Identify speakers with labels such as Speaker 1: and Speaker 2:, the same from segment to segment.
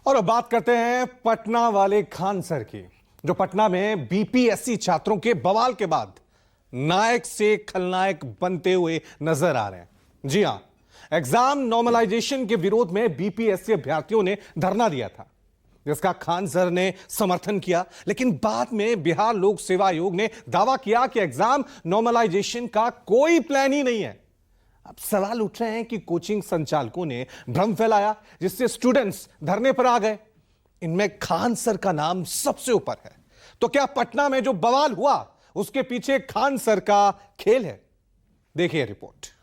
Speaker 1: और अब बात करते हैं पटना वाले खान सर की, जो पटना में बीपीएससी छात्रों के बवाल के बाद नायक से खलनायक बनते हुए नजर आ रहे हैं। जी हां, एग्जाम नॉर्मलाइजेशन के विरोध में बीपीएससी अभ्यर्थियों ने धरना दिया था, जिसका खान सर ने समर्थन किया। लेकिन बाद में बिहार लोक सेवा आयोग ने दावा किया कि एग्जाम नॉर्मलाइजेशन का कोई प्लान ही नहीं है। अब सवाल उठ रहे हैं कि कोचिंग संचालकों ने भ्रम फैलाया, जिससे स्टूडेंट्स धरने पर आ गए। इनमें खान सर का नाम सबसे ऊपर है। तो क्या पटना में जो बवाल हुआ उसके पीछे खान सर का खेल है? देखिए रिपोर्ट।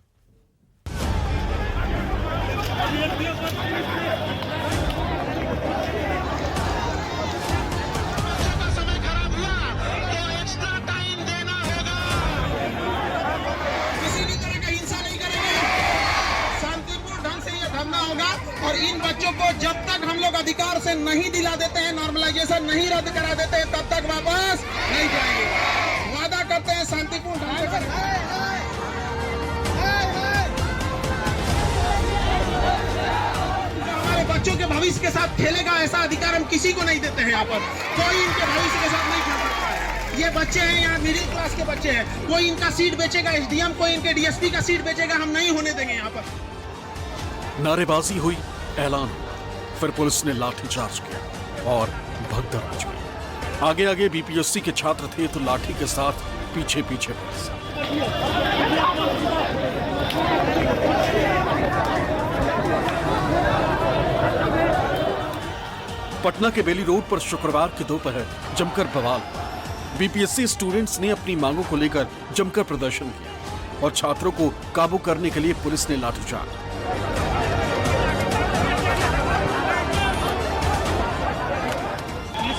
Speaker 2: और इन बच्चों को जब तक हम लोग अधिकार से नहीं दिला देते हैं, नॉर्मलाइजेशन नहीं रद्द करा देते हैं, तब तक वापस नहीं जाएंगे। वादा करते हैं शांतिपूर्ण ढंग से करेंगे। हमारे बच्चों के भविष्य के साथ खेलेगा, ऐसा अधिकार हम किसी को नहीं देते हैं। यहाँ पर कोई इनके भविष्य के साथ नहीं खेल सकता है। ये बच्चे हैं, यहाँ मिडिल क्लास के बच्चे हैं। कोई इनका सीट बेचेगा, एसडीएम कोई इनके डीएसपी का सीट बेचेगा, हम नहीं होने देंगे। यहाँ पर
Speaker 3: नारेबाजी हुई, ऐलान हुआ, फिर पुलिस ने लाठीचार्ज किया और भगदड़ मच गई। आगे आगे बीपीएससी के छात्र थे तो लाठी के साथ पीछे पीछे पुलिस। पटना के बेली रोड पर शुक्रवार की दोपहर जमकर बवाल हुआ। बीपीएससी स्टूडेंट्स ने अपनी मांगों को लेकर जमकर प्रदर्शन किया और छात्रों को काबू करने के लिए पुलिस ने लाठीचार्ज।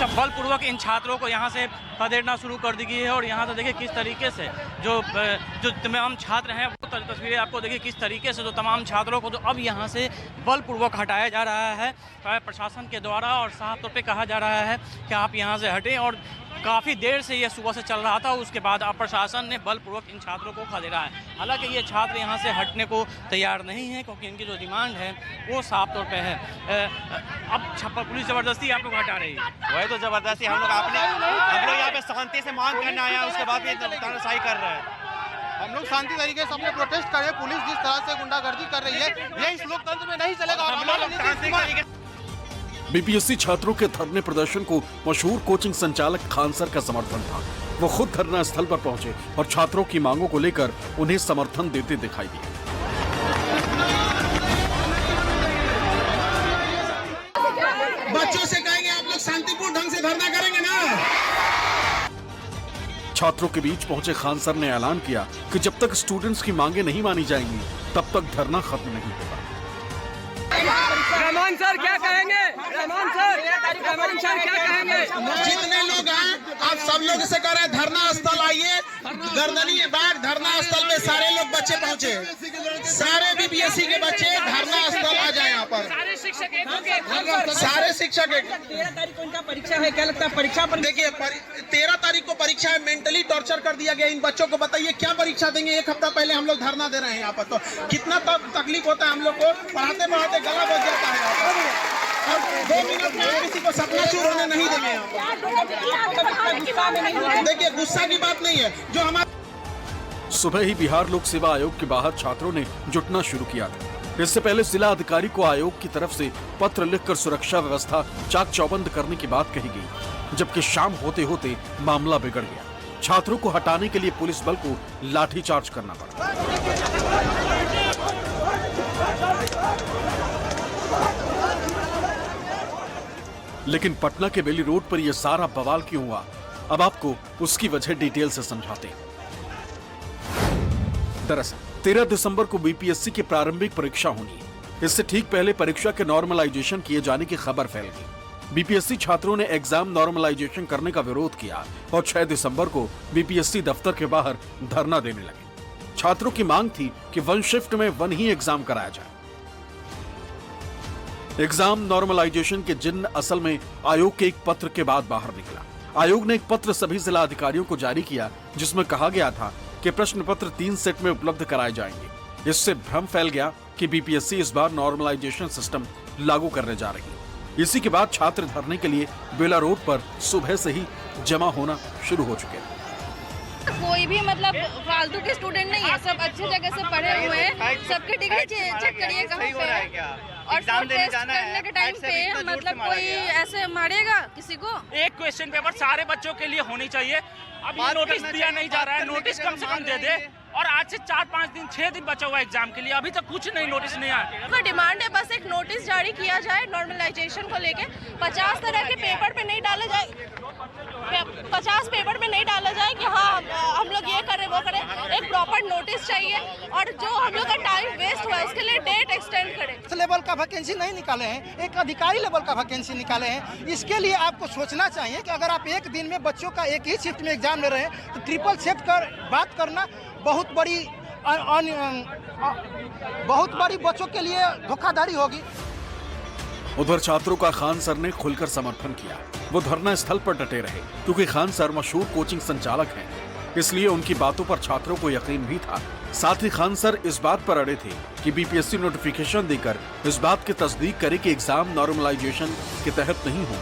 Speaker 4: बलपूर्वक इन छात्रों को यहाँ से खदेड़ना शुरू कर दी गई है। और यहाँ से देखिए किस तरीके से जो तमाम छात्र हैं, वो तस्वीरें आपको देखिए किस तरीके से जो तमाम छात्रों को जो अब यहाँ से बलपूर्वक हटाया जा रहा है प्रशासन के द्वारा। और साफ तौर पे कहा जा रहा है कि आप यहाँ से हटें। और काफ़ी देर से ये सुबह से चल रहा था, उसके बाद अब प्रशासन ने बलपूर्वक इन छात्रों को खदेड़ा है। हालांकि ये छात्र यहाँ से हटने को तैयार नहीं है, क्योंकि इनकी जो डिमांड है वो साफ तौर पे है। अब पुलिस ज़बरदस्ती आप लोग हटा रही है।
Speaker 5: वही तो ज़बरदस्ती हम लोग यहाँ पे शांति से मांग करने आए हैं, उसके बाद भी तानाशाही कर रहे हैं।
Speaker 6: हम लोग शांति तरीके से अपने प्रोटेस्ट कर रहे हैं। पुलिस जिस तरह से गुंडागर्दी कर रही है, ये इस लोकतंत्र में नहीं चलेगा।
Speaker 5: हम लोग शांति तरीके
Speaker 3: बीपीएससी छात्रों के धरने प्रदर्शन को मशहूर कोचिंग संचालक खान सर का समर्थन था। वो खुद धरना स्थल पर पहुंचे और छात्रों की मांगों को लेकर उन्हें समर्थन देते दिखाई दिए।
Speaker 2: बच्चों से कहेंगे आप लोग शांतिपूर्ण ढंग से धरना करेंगे ना।
Speaker 3: छात्रों के बीच पहुंचे खान सर ने ऐलान किया कि जब तक स्टूडेंट्स की मांगे नहीं मानी जाएंगी, तब तक धरना खत्म नहीं होगा।
Speaker 7: रहमान सर क्या कहेंगे? रहमान सर क्या कहेंगे?
Speaker 2: जितने लोग हैं आप सब लोग से कह रहे हैं धरना स्थल आइए। गर्दनी बाग धरना स्थल पे सारे लोग बच्चे पहुंचे, सारे बीपीएससी के बच्चे धरना स्थल आ जाए। यहाँ पर सारे शिक्षक
Speaker 7: 13 तारीख को इनका परीक्षा है, क्या लगता है परीक्षा पर?
Speaker 2: देखिए 13 तारीख को परीक्षा है। मेंटली टॉर्चर कर दिया गया इन बच्चों को। बताइए क्या परीक्षा देंगे? एक हफ्ता पहले हम लोग धरना दे रहे हैं यहाँ पर। तो कितना तकलीफ होता है हम लोग को। पढ़ाते पढ़ाते गला बच जाता है। और 2 मिनट में किसी को सपना चूर होने नहीं देंगे यहाँ पर। देखिए गुस्सा की बात नहीं है जो हमारे।
Speaker 3: सुबह ही बिहार लोक सेवा आयोग के बाहर छात्रों ने जुटना शुरू किया था। इससे पहले जिला अधिकारी को आयोग की तरफ से पत्र लिखकर सुरक्षा व्यवस्था चाक चौबंद करने की बात कही गई, जबकि शाम होते होते मामला बिगड़ गया। छात्रों को हटाने के लिए पुलिस बल को लाठीचार्ज करना पड़ा। लेकिन पटना के बेली रोड पर यह सारा बवाल क्यों हुआ, अब आपको उसकी वजह डिटेल से समझाते हैं। दरअसल 13 दिसंबर को बीपीएससी की प्रारंभिक परीक्षा होनी है। इससे ठीक पहले परीक्षा के नॉर्मलाइजेशन किए जाने की खबर फैल गई। बीपीएससी छात्रों ने एग्जाम नॉर्मलाइजेशन करने का विरोध किया और 6 दिसंबर को बीपीएससी दफ्तर के बाहर धरना देने लगे। छात्रों की मांग थी कि 1 शिफ्ट में 1 ही एग्जाम कराया जाए। एग्जाम नॉर्मलाइजेशन के जिन्न असल में आयोग के एक पत्र के बाद बाहर निकला। आयोग ने एक पत्र सभी जिला अधिकारियों को जारी किया, जिसमें कहा गया था कि प्रश्न पत्र 3 सेट में उपलब्ध कराए जाएंगे। इससे भ्रम फैल गया कि बीपीएससी इस बार नॉर्मलाइजेशन सिस्टम लागू करने जा रही है। इसी के बाद छात्र धरने के लिए बेला रोड पर सुबह से ही जमा होना शुरू हो चुके हैं।
Speaker 8: कोई भी मतलब फालतू के स्टूडेंट नहीं है, सब अच्छी जगह से पढ़े हुए हैं। सबके डिग्री चेक करिए कहाँ पे है। और प्रोटेस्ट करने के टाइम पे मतलब कोई ऐसे मारेगा किसी को।
Speaker 4: एक क्वेश्चन पेपर सारे बच्चों के लिए होनी चाहिए। अभी नोटिस दिया नहीं जा रहा है, नोटिस कम से कम दे दे। और आज से 4-5 दिन 6 दिन बचा हुआ एग्जाम के लिए, अभी तक कुछ नहीं, नोटिस नहीं आया।
Speaker 8: तो डिमांड है बस एक नोटिस जारी किया जाए नॉर्मलाइजेशन को लेके। 50 तरह के पेपर पे नहीं डाला जाए, 50 पेपर में नहीं डाला जाए कि हाँ हम लोग ये करें वो करें। एक प्रॉपर नोटिस चाहिए और जो हम लोग का टाइम वेस्ट हुआ है उसके लिए डेट एक्सटेंड करें।
Speaker 9: इस लेवल का वैकेंसी नहीं निकाले हैं, एक अधिकारी लेवल का वैकेंसी निकाले हैं। इसके लिए आपको सोचना चाहिए कि अगर आप एक दिन में बच्चों का एक ही शिफ्ट में एग्जाम ले रहे हैं तो ट्रिपल शिफ्ट कर बात करना बहुत बड़ी बच्चों के लिए धोखाधड़ी होगी।
Speaker 3: उधर छात्रों का खान सर ने खुलकर समर्थन किया। वो धरना स्थल पर डटे रहे क्योंकि खान सर मशहूर कोचिंग संचालक हैं, इसलिए उनकी बातों पर छात्रों को यकीन भी था। साथ ही खान सर इस बात पर अड़े थे कि बीपीएससी नोटिफिकेशन देकर इस बात की तस्दीक करे कि एग्जाम नॉर्मलाइजेशन के तहत नहीं हो।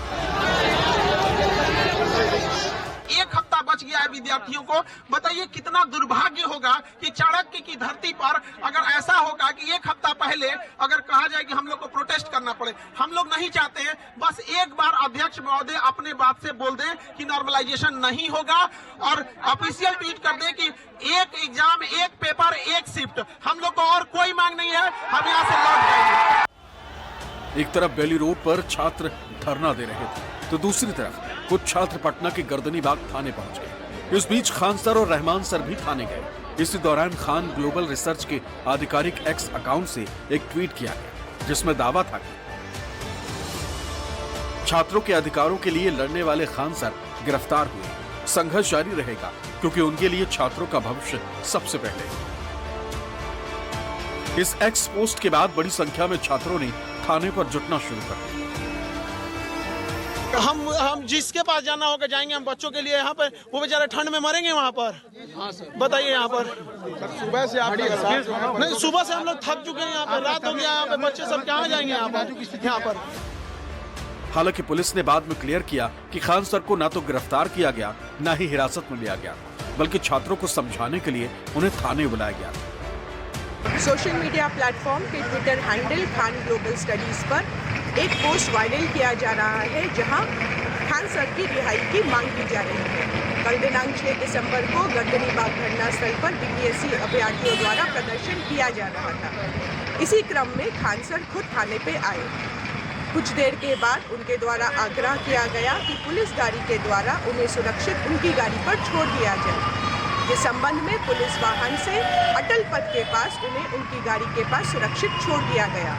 Speaker 2: एक हफ्ता बच गया है विद्यार्थियों को। बताइए कितना दुर्भाग्य होगा कि चाणक्य की धरती पर अगर ऐसा होगा कि एक हफ्ता पहले अगर कहा जाए कि हम लोग को प्रोटेस्ट करना पड़े। हम लोग नहीं चाहते हैं, बस एक बार अध्यक्ष महोदय अपने बात से बोल दें कि नॉर्मलाइजेशन नहीं होगा और ऑफिशियल ट्वीट कर दें कि एक एग्जाम, एक पेपर, एक शिफ्ट। हम लोग को और कोई मांग नहीं है, हम यहाँ से लौट जाएंगे।
Speaker 3: एक तरफ बेली रोड पर छात्र धरना दे रहे थे तो दूसरी तरफ कुछ छात्र पटना के गर्दनी बाग थाने पहुंच गए। इस बीच खान सर और रहमान सर भी थाने गए। इसी दौरान खान ग्लोबल रिसर्च के आधिकारिक एक्स अकाउंट से एक ट्वीट किया गया जिसमें दावा था कि छात्रों के अधिकारों के लिए लड़ने वाले खान सर गिरफ्तार हुए। संघर्ष जारी रहेगा क्योंकि उनके लिए छात्रों का भविष्य सबसे पहले। इस एक्स पोस्ट के बाद बड़ी संख्या में छात्रों ने थाने पर जुटना शुरू कर दिया।
Speaker 2: हम जिसके पास जाना होगा जाएंगे। हम बच्चों के लिए यहाँ पर, वो बेचारे ठंड में मरेंगे वहाँ पर। बताइए यहाँ पर सुबह से आप नहीं, सुबह से हम लोग थक चुके हैं। यहाँ पर रात हो गया, यहाँ पे बच्चे सब कहाँ जाएंगे यहाँ पर।
Speaker 3: हालांकि पुलिस ने बाद में क्लियर किया कि खान सर को ना तो गिरफ्तार किया गया न ही हिरासत में लिया गया, बल्कि छात्रों को समझाने के लिए उन्हें थाने बुलाया गया।
Speaker 10: सोशल मीडिया प्लेटफॉर्म के Twitter handle Khan global studies पर एक पोस्ट वायरल किया जा रहा है जहां खान सर की रिहाई की मांग की जा रही है। कल दिनांक 6 दिसंबर को गर्दनी बाग धरना स्थल पर बीपीएससी अभ्यर्थियों द्वारा प्रदर्शन किया जा रहा था। इसी क्रम में खान सर खुद थाने पे आए। कुछ देर के बाद उनके द्वारा आग्रह किया गया कि पुलिस गाड़ी के द्वारा उन्हें सुरक्षित उनकी गाड़ी पर छोड़ दिया जाए। इस संबंध में पुलिस वाहन से अटल पथ के पास उन्हें उनकी गाड़ी के पास सुरक्षित छोड़ दिया गया।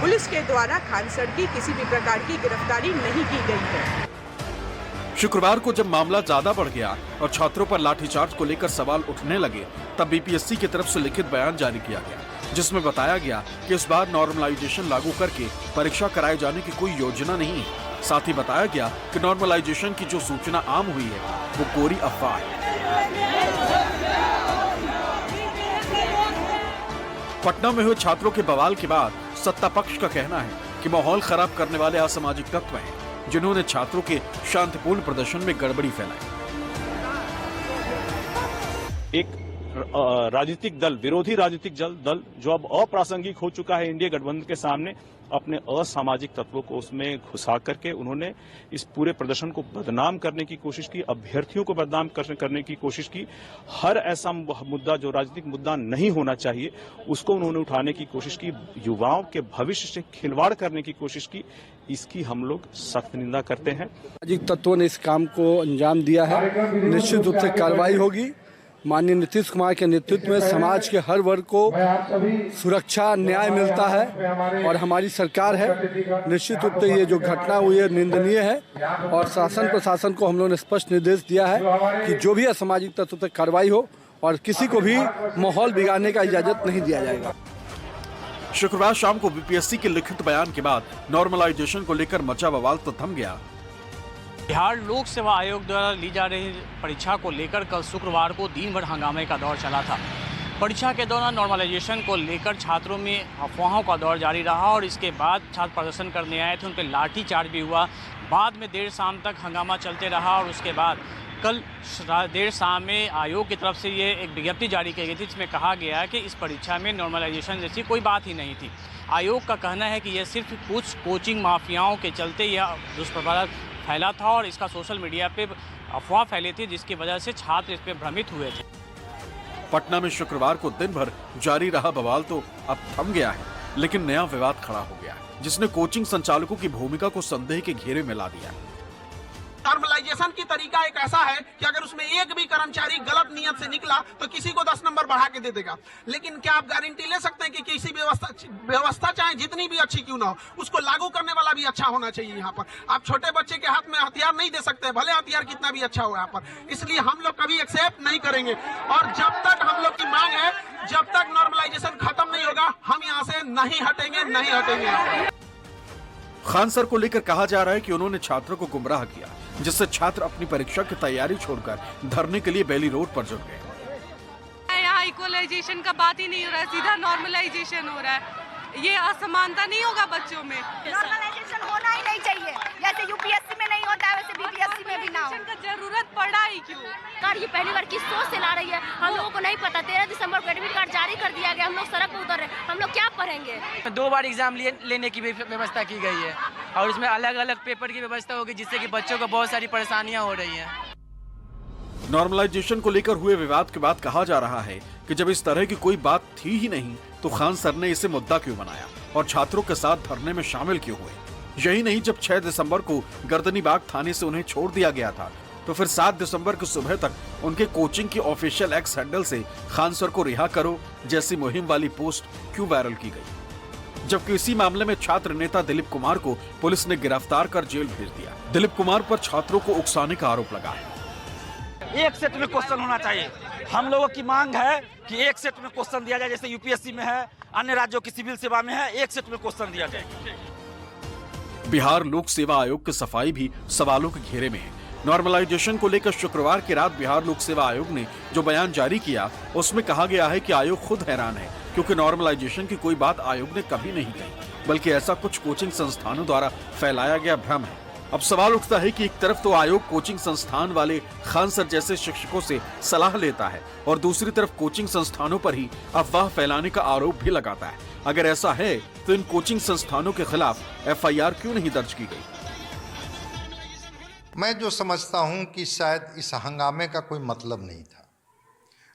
Speaker 10: पुलिस के द्वारा खान सर की किसी भी प्रकार की गिरफ्तारी नहीं की गई है।
Speaker 3: शुक्रवार को जब मामला ज्यादा बढ़ गया और छात्रों पर लाठीचार्ज को लेकर सवाल उठने लगे, तब बीपीएससी की तरफ से लिखित बयान जारी किया गया जिसमें बताया गया कि इस बार नॉर्मलाइजेशन लागू करके परीक्षा कराए जाने की कोई योजना नहीं है। साथ ही बताया गया कि नॉर्मलाइजेशन की जो सूचना आम हुई है वो कोरी अफवाह है। पटना में हुए छात्रों के बवाल के बाद सत्ता पक्ष का कहना है कि माहौल खराब करने वाले असामाजिक तत्व हैं जिन्होंने छात्रों के शांतिपूर्ण प्रदर्शन में गड़बड़ी फैलाई।
Speaker 11: एक राजनीतिक दल, विरोधी राजनीतिक दल जो अब अप्रासंगिक हो चुका है इंडिया गठबंधन के सामने, अपने असामाजिक तत्वों को उसमें घुसा करके उन्होंने इस पूरे प्रदर्शन को बदनाम करने की कोशिश की, अभ्यर्थियों को बदनाम करने की कोशिश की। हर ऐसा मुद्दा जो राजनीतिक मुद्दा नहीं होना चाहिए उसको उन्होंने उठाने की कोशिश की, युवाओं के भविष्य से खिलवाड़ करने की कोशिश की। इसकी हम लोग सख्त निंदा करते हैं।
Speaker 12: सामाजिक तत्वों ने इस काम को अंजाम दिया है, निश्चित रूप से कार्रवाई होगी। माननीय नीतीश कुमार के नेतृत्व में समाज के हर वर्ग को सुरक्षा न्याय मिलता है और हमारी सरकार है। निश्चित रूप से ये जो घटना हुई है निंदनीय है और शासन प्रशासन को हम लोगों ने स्पष्ट निर्देश दिया है कि जो भी असामाजिक तत्व पर कार्रवाई हो और किसी को भी माहौल बिगाड़ने का इजाजत नहीं दिया जाएगा।
Speaker 3: शुक्रवार शाम को बीपीएससी के लिखित बयान के बाद नॉर्मलाइजेशन को लेकर मचा बवाल तो थम गया।
Speaker 4: बिहार लोक सेवा आयोग द्वारा ली जा रही परीक्षा को लेकर कल शुक्रवार को दिन भर हंगामे का दौर चला था। परीक्षा के दौरान नॉर्मलाइजेशन को लेकर छात्रों में अफवाहों का दौर जारी रहा और इसके बाद छात्र प्रदर्शन करने आए थे, उन पर लाठी चार्ज भी हुआ। बाद में देर शाम तक हंगामा चलते रहा और उसके बाद कल देर शाम में आयोग की तरफ से ये एक विज्ञप्ति जारी की गई थी, जिसमें कहा गया कि इस परीक्षा में नॉर्मलाइजेशन जैसी कोई बात ही नहीं थी। आयोग का कहना है कि यह सिर्फ कुछ कोचिंग माफियाओं के चलते यह दुष्प्रचार फैला था और इसका सोशल मीडिया पे अफवाह फैली थी, जिसकी वजह से छात्र इस पर भ्रमित हुए थे।
Speaker 3: पटना में शुक्रवार को दिन भर जारी रहा बवाल तो अब थम गया है, लेकिन नया विवाद खड़ा हो गया है, जिसने कोचिंग संचालकों की भूमिका को संदेह के घेरे में ला दिया।
Speaker 2: नॉर्मलाइजेशन की तरीका एक ऐसा है कि अगर उसमें एक भी कर्मचारी गलत नियत से निकला तो किसी को 10 नंबर बढ़ा के दे देगा। लेकिन क्या आप गारंटी ले सकते हैं कि किसी व्यवस्था चाहे जितनी भी अच्छी क्यों ना हो, उसको लागू करने वाला भी अच्छा होना चाहिए। यहाँ पर आप छोटे बच्चे के हाथ में हथियार नहीं दे सकते, भले हथियार कितना भी अच्छा हो यहाँ पर। इसलिए हम लोग कभी एक्सेप्ट नहीं करेंगे और जब तक हम लोग की मांग है, जब तक नॉर्मलाइजेशन खत्म नहीं होगा, हम यहाँ से नहीं हटेंगे।
Speaker 3: खान सर को लेकर कहा जा रहा है कि उन्होंने छात्रों को गुमराह किया, जिससे छात्र अपनी परीक्षा की तैयारी छोड़कर धरने के लिए बेली रोड पर जुट गए।
Speaker 8: यहाँ इक्वलाइजेशन का बात ही नहीं हो रहा है, सीधा नॉर्मलाइजेशन हो रहा है। ये असमानता नहीं होगा बच्चों में।
Speaker 13: नॉर्मलाइजेशन होना ही नहीं चाहिए, जैसे यूपीएससी में नहीं होता है वैसे बीपीएससी में भी ना हो।
Speaker 8: का जरूरत पड़ा ही क्यों?
Speaker 13: ये पहली बार किस सोच से ला रही है, हम लोगों को नहीं पता। 13 दिसंबर को एडमिट कार्ड जारी कर दिया गया, हम लोग सड़क पर उतर रहे, हम लोग क्या पढ़ेंगे?
Speaker 7: 2 बार एग्जाम लेने की व्यवस्था की गई है और उसमें अलग अलग पेपर की व्यवस्था होगी, जिससे कि बच्चों को बहुत सारी परेशानियां हो रही हैं।
Speaker 3: नॉर्मलाइजेशन को लेकर हुए विवाद के बाद कहा जा रहा है कि जब इस तरह की कोई बात थी ही नहीं तो खान सर ने इसे मुद्दा क्यों बनाया और छात्रों के साथ धरने में शामिल क्यों हुए। यही नहीं, जब 6 दिसंबर को गर्दनीबाग थाने से उन्हें छोड़ दिया गया था तो फिर 7 दिसंबर की सुबह तक उनके कोचिंग की ऑफिशियल एक्स हैंडल से खान सर को रिहा करो जैसी मुहिम वाली पोस्ट क्यों वायरल की गई। जबकि इसी मामले में छात्र नेता दिलीप कुमार को पुलिस ने गिरफ्तार कर जेल भेज दिया। दिलीप कुमार पर छात्रों को उकसाने का आरोप लगा है।
Speaker 14: एक सेट में क्वेश्चन होना चाहिए। हम लोगों की मांग है कि एक सेट में क्वेश्चन दिया जाए, जैसे यूपीएससी में है, अन्य राज्यों की सिविल सेवा में है, एक सेट में क्वेश्चन दिया जाए।
Speaker 3: बिहार लोक सेवा आयोग की सफाई भी सवालों के घेरे में है। नॉर्मलाइजेशन को लेकर शुक्रवार की रात बिहार लोक सेवा आयोग ने जो बयान जारी किया उसमें कहा गया है कि आयोग खुद हैरान है, क्योंकि नॉर्मलाइजेशन की कोई बात आयोग ने कभी नहीं कही, बल्कि ऐसा कुछ कोचिंग संस्थानों द्वारा फैलाया गया भ्रम है। अब सवाल उठता है कि एक तरफ तो आयोग कोचिंग संस्थान वाले खान सर जैसे शिक्षकों से सलाह लेता है और दूसरी तरफ कोचिंग संस्थानों पर ही अफवाह फैलाने का आरोप भी लगाता है। अगर ऐसा है तो इन कोचिंग संस्थानों के खिलाफ एफआईआर क्यों नहीं दर्ज की गई?
Speaker 15: मैं जो समझता हूं कि शायद इस हंगामे का कोई मतलब नहीं था।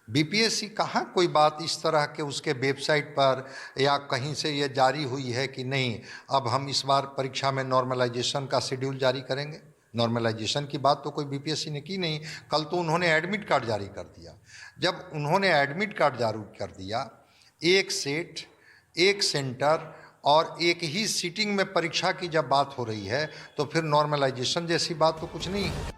Speaker 15: बीपीएससी कहाँ कोई बात इस तरह के उसके वेबसाइट पर या कहीं से ये जारी हुई है कि नहीं अब हम इस बार परीक्षा में नॉर्मलाइजेशन का शेड्यूल जारी करेंगे। नॉर्मलाइजेशन की बात तो कोई बीपीएससी ने की नहीं। कल तो उन्होंने एडमिट कार्ड जारी कर दिया। जब उन्होंने एडमिट कार्ड जारी कर दिया, एक सेट, एक सेंटर और एक ही सीटिंग में परीक्षा की जब बात हो रही है तो फिर नॉर्मलाइजेशन जैसी बात तो कुछ नहीं है।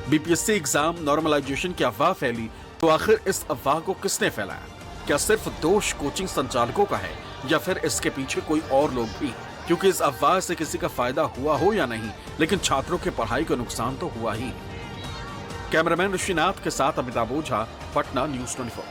Speaker 3: बीपीएससी एग्जाम नॉर्मलाइजेशन की अफवाह फैली तो आखिर इस अफवाह को किसने फैलाया? क्या सिर्फ दोष कोचिंग संचालकों का है या फिर इसके पीछे कोई और लोग भी? क्योंकि इस अफवाह से किसी का फायदा हुआ हो या नहीं, लेकिन छात्रों के पढ़ाई का नुकसान तो हुआ ही। कैमरामैन ऋषिनाथ के साथ अमिताभ ओझा, पटना, न्यूज़ 24।